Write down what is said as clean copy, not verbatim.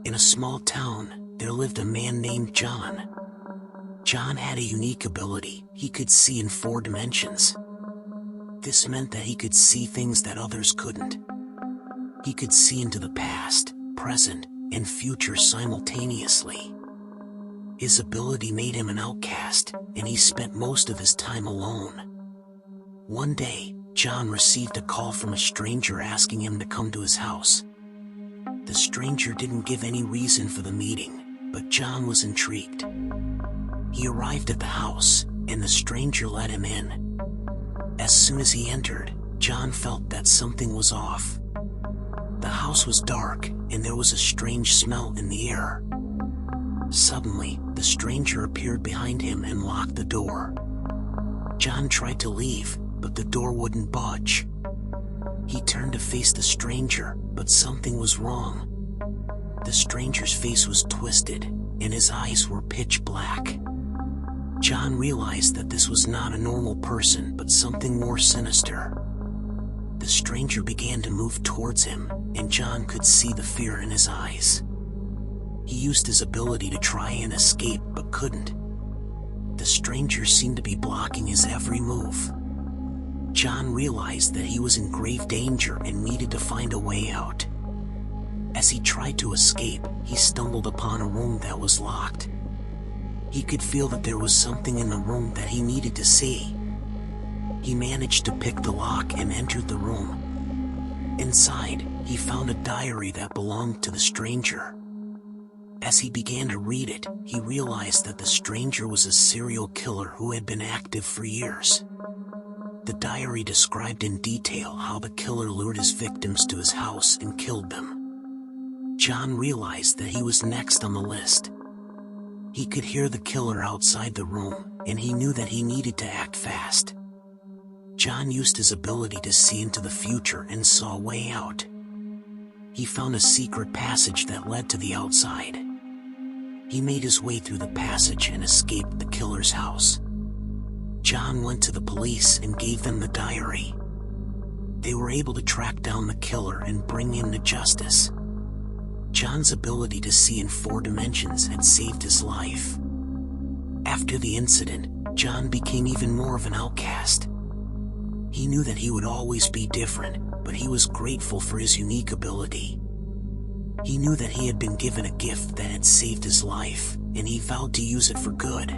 In a small town, there lived a man named John. John had a unique ability. He could see in 4 dimensions. This meant that he could see things that others couldn't. He could see into the past, present, and future simultaneously. His ability made him an outcast, and he spent most of his time alone. One day, John received a call from a stranger asking him to come to his house. The stranger didn't give any reason for the meeting, but John was intrigued. He arrived at the house, and the stranger let him in. As soon as he entered, John felt that something was off. The house was dark, and there was a strange smell in the air. Suddenly, the stranger appeared behind him and locked the door. John tried to leave, but the door wouldn't budge. He turned to face the stranger, but something was wrong. The stranger's face was twisted, and his eyes were pitch black. John realized that this was not a normal person, but something more sinister. The stranger began to move towards him, and John could see the fear in his eyes. He used his ability to try and escape, but couldn't. The stranger seemed to be blocking his every move. John realized that he was in grave danger and needed to find a way out. As he tried to escape, he stumbled upon a room that was locked. He could feel that there was something in the room that he needed to see. He managed to pick the lock and entered the room. Inside, he found a diary that belonged to the stranger. As he began to read it, he realized that the stranger was a serial killer who had been active for years. The diary described in detail how the killer lured his victims to his house and killed them. John realized that he was next on the list. He could hear the killer outside the room, and he knew that he needed to act fast. John used his ability to see into the future and saw a way out. He found a secret passage that led to the outside. He made his way through the passage and escaped the killer's house. John went to the police and gave them the diary. They were able to track down the killer and bring him to justice. John's ability to see in 4 dimensions had saved his life. After the incident, John became even more of an outcast. He knew that he would always be different, but he was grateful for his unique ability. He knew that he had been given a gift that had saved his life, and he vowed to use it for good.